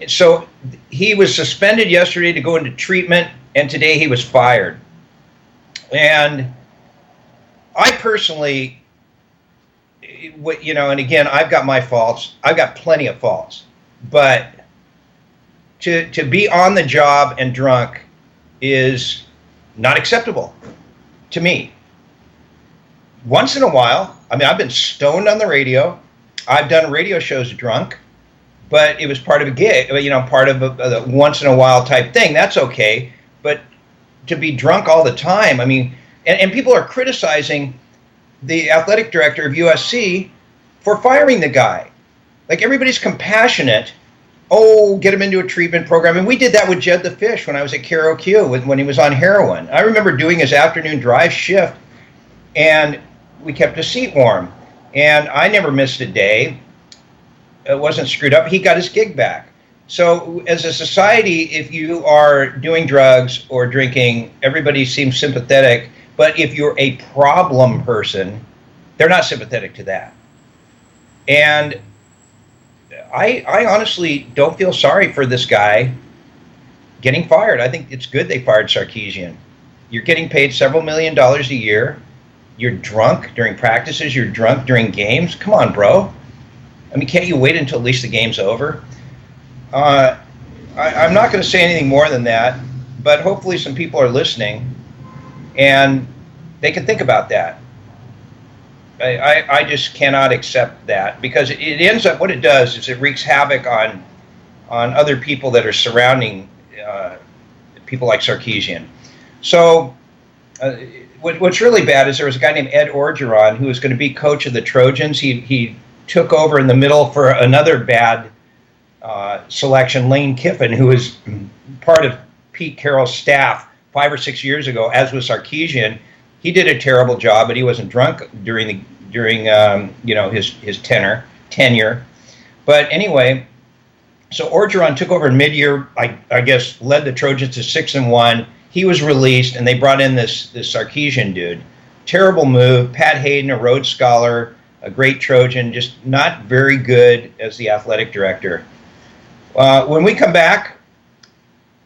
so he was suspended yesterday to go into treatment, and today he was fired. And I personally, you know, and again, I've got my faults. I've got plenty of faults. But to be on the job and drunk is not acceptable to me. Once in a while, I mean, I've been stoned on the radio. I've done radio shows drunk, but it was part of a gig, you know, part of a once in a while type thing. That's okay. But to be drunk all the time, I mean, and people are criticizing the athletic director of USC for firing the guy. Like, everybody's compassionate. Oh, get him into a treatment program. And we did that with Jed the Fish when I was at KROQ when he was on heroin. I remember doing his afternoon drive shift, and we kept his seat warm. And I never missed a day. It wasn't screwed up. He got his gig back. So as a society, if you are doing drugs or drinking, everybody seems sympathetic. But if you're a problem person, they're not sympathetic to that. And I honestly don't feel sorry for this guy getting fired. I think it's good they fired Sarkisian. You're getting paid several $1 million a year. You're drunk during practices. You're drunk during games. Come on, bro. I mean, can't you wait until at least the game's over? I'm not going to say anything more than that, but hopefully some people are listening and they can think about that. I just cannot accept that, because it ends up, what it does is it wreaks havoc on other people that are surrounding people like Sarkisian. So what's really bad is there was a guy named Ed Orgeron who was going to be coach of the Trojans. He took over in the middle for another bad selection, Lane Kiffin, who was part of Pete Carroll's staff 5 or 6 years ago, as was Sarkisian. He did a terrible job, but he wasn't drunk during his tenure. But anyway, so Orgeron took over in mid-year. I guess led the Trojans to 6-1. He was released, and they brought in this Sarkisian dude. Terrible move. Pat Hayden, a Rhodes Scholar, a great Trojan, just not very good as the athletic director. When we come back,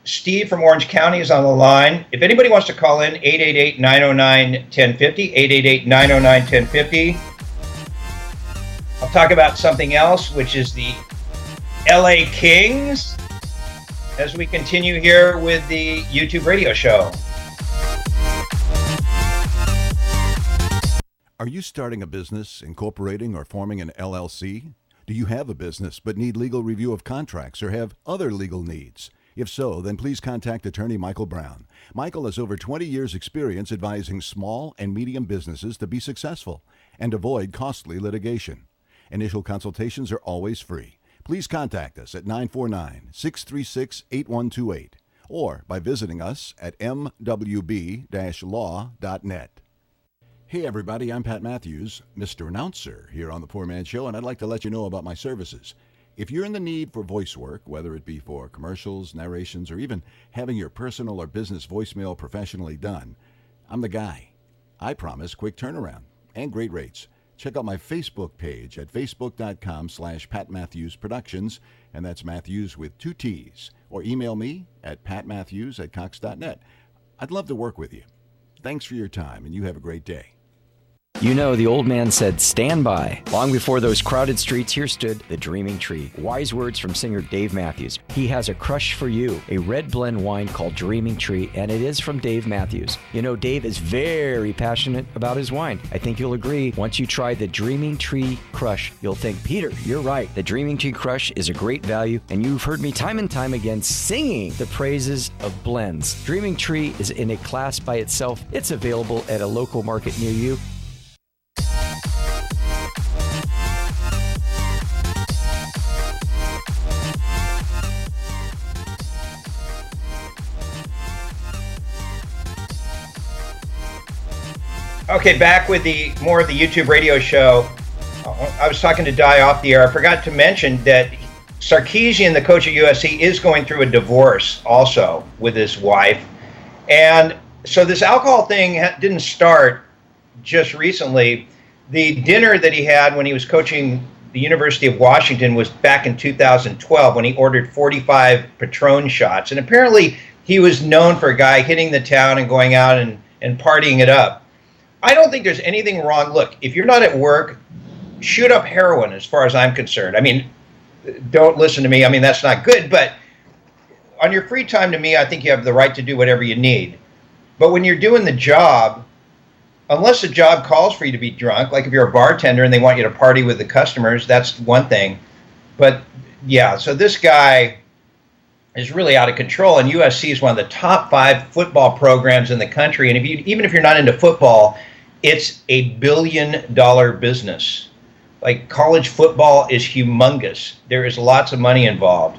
Steve from Orange County is on the line. If anybody wants to call in, 888-909-1050, 888-909-1050. I'll talk about something else, which is the LA Kings, as we continue here with the YouTube radio show. Are you starting a business, incorporating, or forming an LLC? Do you have a business but need legal review of contracts or have other legal needs? If so, then please contact attorney Michael Brown. Michael has over 20 years' experience advising small and medium businesses to be successful and avoid costly litigation. Initial consultations are always free. Please contact us at 949-636-8128 or by visiting us at mwb-law.net. Hey everybody, I'm Pat Matthews, Mr. Announcer here on The Poor Man Show, and I'd like to let you know about my services. If you're in the need for voice work, whether it be for commercials, narrations, or even having your personal or business voicemail professionally done, I'm the guy. I promise quick turnaround and great rates. Check out my Facebook page at facebook.com/Pat Matthews Productions, and that's Matthews with 2 T's, or email me at patmatthews@cox.net. I'd love to work with you. Thanks for your time, and you have a great day. You know, the old man said, stand by. Long before those crowded streets, here stood the Dreaming Tree. Wise words from singer Dave Matthews. He has a crush for you, a red blend wine called Dreaming Tree, and it is from Dave Matthews. You know, Dave is very passionate about his wine. I think you'll agree. Once you try the Dreaming Tree Crush, you'll think, Peter, you're right. The Dreaming Tree Crush is a great value, and you've heard me time and time again singing the praises of blends. Dreaming Tree is in a class by itself. It's available at a local market near you. Okay, back with more of the YouTube radio show. I was talking to Di off the air. I forgot to mention that Sarkisian, the coach at USC, is going through a divorce also with his wife. And so this alcohol thing didn't start just recently. The dinner that he had when he was coaching the University of Washington was back in 2012 when he ordered 45 Patron shots. And apparently he was known for a guy hitting the town and going out and partying it up. I don't think there's anything wrong. Look, if you're not at work, shoot up heroin as far as I'm concerned. I mean, don't listen to me. I mean, that's not good. But on your free time, to me, I think you have the right to do whatever you need. But when you're doing the job, unless the job calls for you to be drunk, like if you're a bartender and they want you to party with the customers, that's one thing. But yeah, so this guy is really out of control, and USC is one of the top 5 football programs in the country. And even if you're not into football, it's $1 billion business. Like, college football is humongous. There is lots of money involved.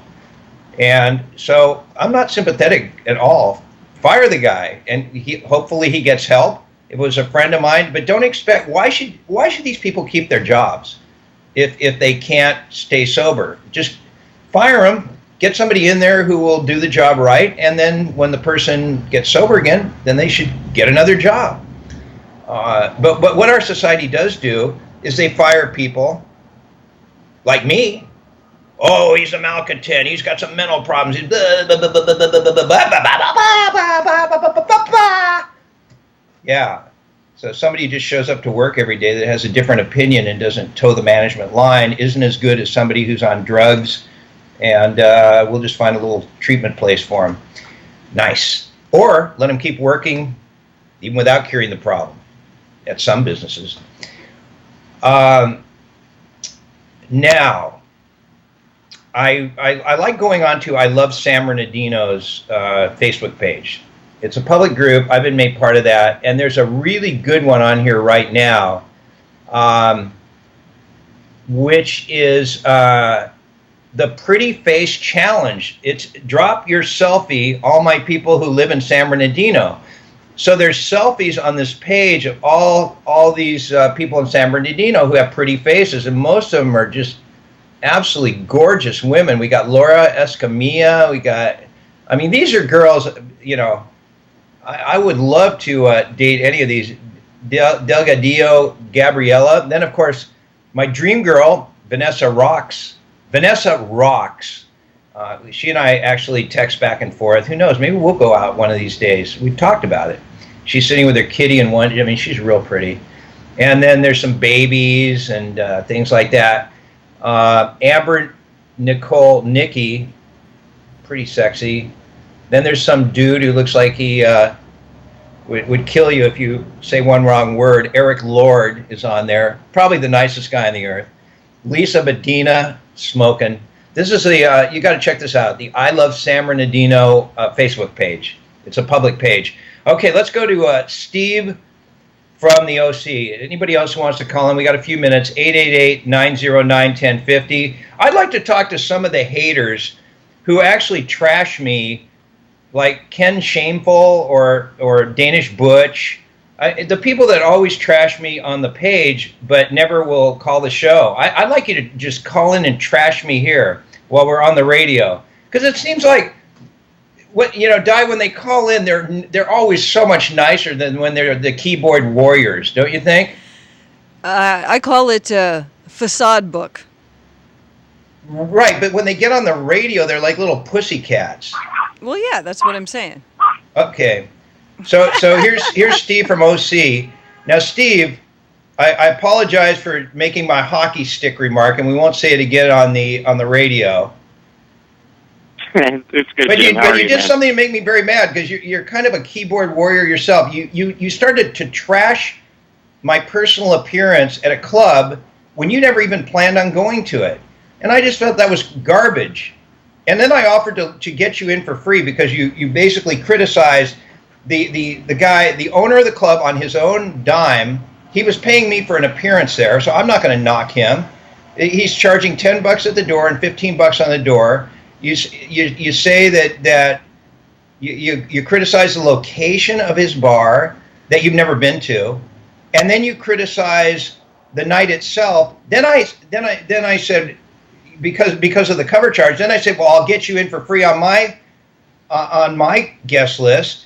And so I'm not sympathetic at all. Fire the guy, and hopefully he gets help. It was a friend of mine, but don't expect, why should these people keep their jobs if they can't stay sober? Just fire them, get somebody in there who will do the job right, and then when the person gets sober again, then they should get another job. But what our society does do is they fire people like me. Oh, he's a malcontent. He's got some mental problems. Yeah. So somebody just shows up to work every day that has a different opinion and doesn't toe the management line, isn't as good as somebody who's on drugs, and we'll just find a little treatment place for him. Nice. Or let him keep working even without curing the problem at some businesses. Now, I like going on to I Love San Bernardino's Facebook page. It's a public group. I've been made part of that. And there's a really good one on here right now, which is the Pretty Face Challenge. It's drop your selfie, all my people who live in San Bernardino. So there's selfies on this page of all these people in San Bernardino who have pretty faces, and most of them are just absolutely gorgeous women. We got Laura Escamilla. These are girls, I would love to date any of these. Delgadillo, Gabriella. Then, of course, my dream girl, Vanessa rocks. She and I actually text back and forth. Who knows? Maybe we'll go out one of these days. We've talked about it. She's sitting with her kitty and one. She's real pretty. And then there's some babies and things like that. Amber, Nicole, Nikki, pretty sexy. Then there's some dude who looks like he would kill you if you say one wrong word. Eric Lord is on there. Probably the nicest guy on the earth. Lisa Medina, smoking. This is the, you got to check this out, the I Love San Bernardino Facebook page. It's a public page. Okay, let's go to Steve from the OC. Anybody else who wants to call in? We got a few minutes, 888-909-1050. I'd like to talk to some of the haters who actually trash me, like Ken Shameful or Danish Butch. The people that always trash me on the page but never will call the show. I'd like you to just call in and trash me here while we're on the radio. Because it seems like, when they call in, they're always so much nicer than when they're the keyboard warriors, don't you think? I call it facade book. Right, but when they get on the radio, they're like little pussycats. Well, yeah, that's what I'm saying. Okay, so here's Steve from OC. Now, Steve, I apologize for making my hockey stick remark, and we won't say it again on the radio. It's good. But you did something to make me very mad, because you're kind of a keyboard warrior yourself. You started to trash my personal appearance at a club when you never even planned on going to it, and I just felt that was garbage. And then I offered to get you in for free because you basically criticized the guy, the owner of the club, on his own dime. He was paying me for an appearance there, so I'm not going to knock him. He's charging $10 at the door and $15 on the door. You say that you criticize the location of his bar that you've never been to, and then you criticize the night itself. Then I said, because of the cover charge, then I said, well, I'll get you in for free on my guest list.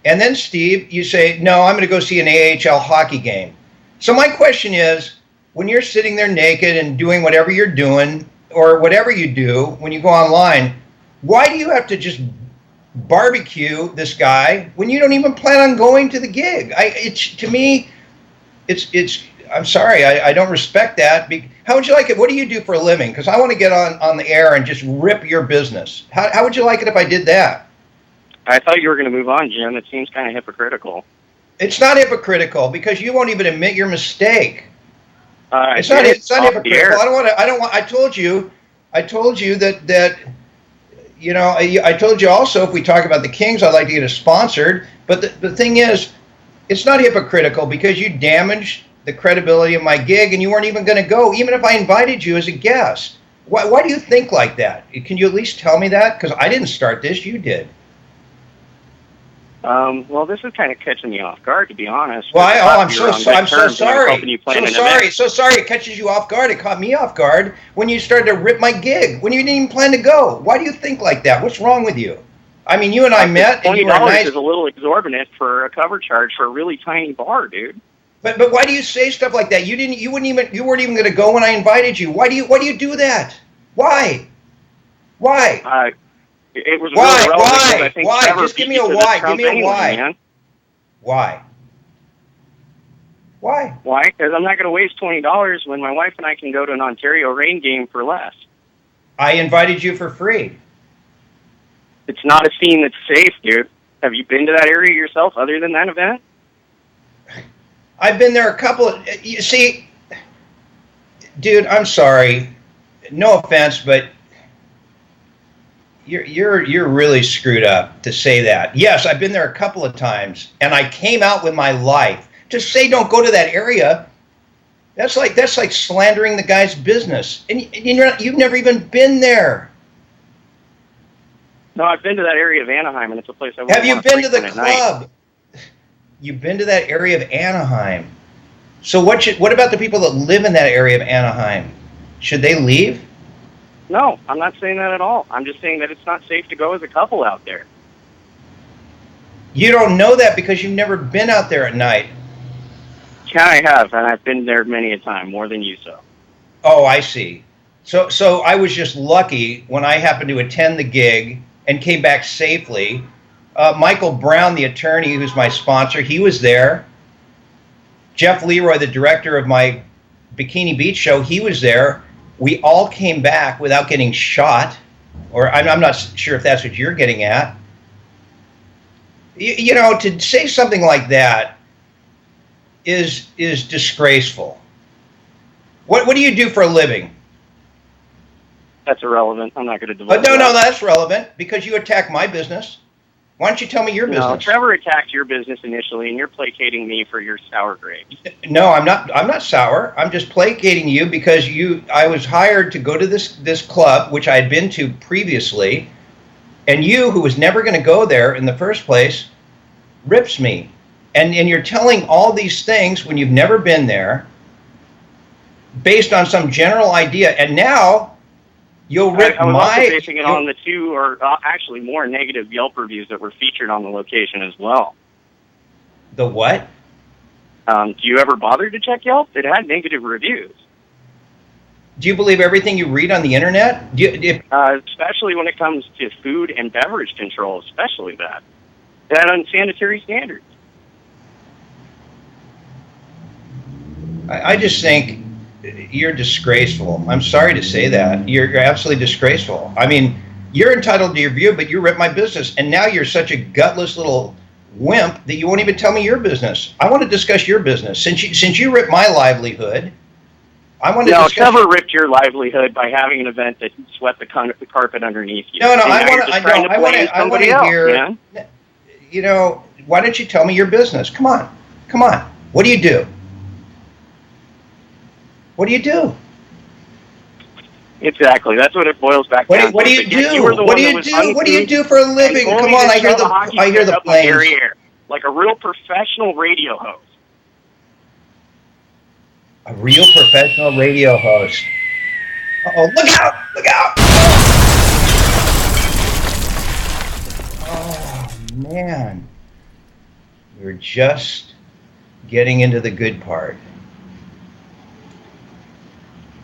And then, Steve, you say, no, I'm going to go see an AHL hockey game. So my question is, when you're sitting there naked and doing whatever you're doing, or whatever you do when you go online, why do you have to just barbecue this guy when you don't even plan on going to the gig? To me, I'm sorry, I don't respect that. How would you like it? What do you do for a living? Because I want to get on the air and just rip your business. How would you like it if I did that? I thought you were going to move on, Jim. It seems kind of hypocritical. It's not hypocritical because you won't even admit your mistake. It's not hypocritical. I told you that I told you also, if we talk about the Kings, I'd like to get it sponsored. But the thing is, it's not hypocritical because you damaged the credibility of my gig and you weren't even going to go, even if I invited you as a guest. Why do you think like that? Can you at least tell me that? Because I didn't start this, you did. Well, this is kind of catching me off guard, to be honest. Well, I'm so sorry. So sorry it catches you off guard. It caught me off guard when you started to rip my gig, when you didn't even plan to go. Why do you think like that? What's wrong with you? I mean, you and I met, and you were nice. $20 is a little exorbitant for a cover charge for a really tiny bar, dude. But why do you say stuff like that? You weren't even going to go when I invited you. Why do you do that? Why? It was really relevant. I think why? Just give me a why. Give me a why. Man. Why? Why? Because I'm not going to waste $20 when my wife and I can go to an Ontario Reign game for less. I invited you for free. It's not a scene that's safe, dude. Have you been to that area yourself other than that event? I've been there a couple of... You see, dude, I'm sorry. No offense, but... You're really screwed up to say that. Yes, I've been there a couple of times, and I came out with my life. To say don't go to that area, That's like slandering the guy's business, and you've never even been there. No, I've been to that area of Anaheim, and it's a place I Have you been to the at night. club? You've been to that area of Anaheim. So what about the people that live in that area of Anaheim? Should they leave? No, I'm not saying that at all. I'm just saying that it's not safe to go as a couple out there. You don't know that because you've never been out there at night. Yeah, I have, and I've been there many a time, more than you so. Oh, I see. So I was just lucky when I happened to attend the gig and came back safely. Michael Brown, the attorney who's my sponsor, he was there. Jeff Leroy, the director of my Bikini Beach show, he was there. We all came back without getting shot, or I'm not sure if that's what you're getting at. You know, to say something like that is disgraceful. What do you do for a living? That's irrelevant. I'm not going to divulge No, that's relevant because you attack my business. Why don't you tell me your business? No, Trevor attacked your business initially, and you're placating me for your sour grapes. No, I'm not sour. I'm just placating you because I was hired to go to this club, which I had been to previously, and you, who was never going to go there in the first place, rips me. And you're telling all these things when you've never been there, based on some general idea, and now you'll rip I was also basing it on the two, or actually more negative Yelp reviews that were featured on the location as well. The what? Do you ever bother to check Yelp? It had negative reviews. Do you believe everything you read on the internet? Especially when it comes to food and beverage control, especially that. It had unsanitary standards. I just think you're disgraceful. I'm sorry to say that. You're absolutely disgraceful. I mean, you're entitled to your view, but you ripped my business, and now you're such a gutless little wimp that you won't even tell me your business. I want to discuss your business. Since you ripped my livelihood, I want to discuss... No, Trevor ripped your livelihood by having an event that swept the carpet underneath you. No, I want to hear... Man. You know, why don't you tell me your business? Come on. What do you do? What do you do? Exactly. That's what it boils back down to. What do you do? What do you do? What do you do for a living? Come on, I hear the planes. Like a real professional radio host. A real professional radio host. Uh-oh, look out! Look out! Oh, man. We're just getting into the good part.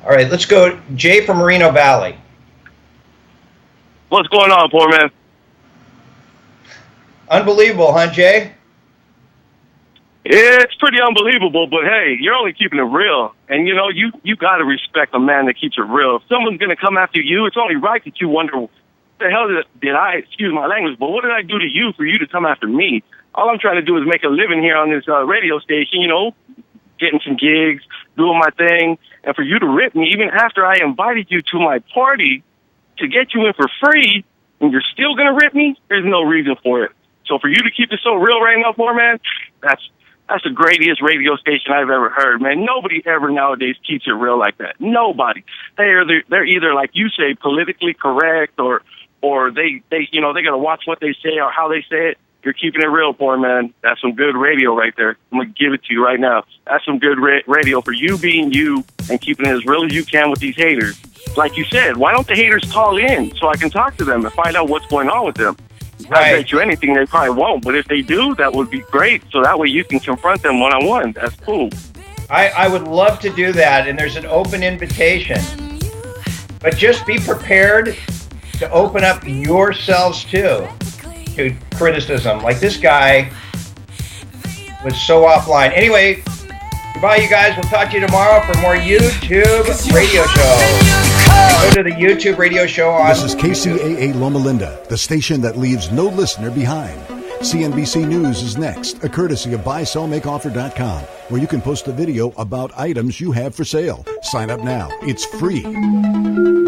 All right, let's go. Jay from Moreno Valley. What's going on, Poorman? Unbelievable, huh, Jay? It's pretty unbelievable, but hey, you're only keeping it real. And, you know, you got to respect a man that keeps it real. If someone's going to come after you, it's only right that you wonder, what the hell did I, excuse my language, but what did I do to you for you to come after me? All I'm trying to do is make a living here on this radio station, you know, getting some gigs, doing my thing. And for you to rip me, even after I invited you to my party to get you in for free, and you're still going to rip me, there's no reason for it. So for you to keep it so real right now, Poorman, that's the greatest radio station I've ever heard, man. Nobody ever nowadays keeps it real like that. Nobody. They're either, like you say, politically correct, or they you know, they got to watch what they say or how they say it. You're keeping it real, Poorman. That's some good radio right there. I'm going to give it to you right now. That's some good radio for you being you and keeping it as real as you can with these haters. Like you said, why don't the haters call in so I can talk to them and find out what's going on with them? Right. I bet you anything they probably won't, but if they do, that would be great. So that way you can confront them one-on-one. That's cool. I would love to do that, and there's an open invitation. But just be prepared to open up yourselves, too, to criticism. Like this guy was so offline. Anyway, goodbye, you guys. We'll talk to you tomorrow for more YouTube radio show. Go to the YouTube radio show on... This is Kcaa Loma Linda, the station that leaves no listener behind. CNBC News is next, a courtesy of BuySellMakeOffer.com. where you can post a video about items you have for sale. Sign up now. It's free.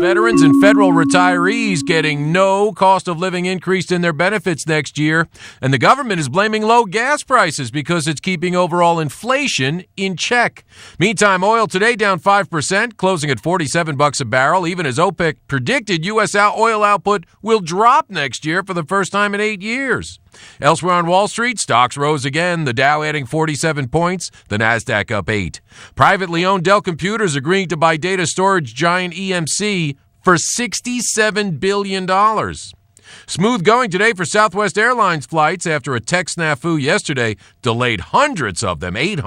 Veterans and federal retirees getting no cost of living increase in their benefits next year, and the government is blaming low gas prices because it's keeping overall inflation in check. Meantime, oil today down 5%, closing at $47 a barrel, even as OPEC predicted U.S. oil output will drop next year for the first time in 8 years. Elsewhere on Wall Street, stocks rose again, the Dow adding 47 points, the Nasdaq up 8. Privately owned Dell Computers agreeing to buy data storage giant EMC for $67 billion. Smooth going today for Southwest Airlines flights after a tech snafu yesterday delayed hundreds of them, 800.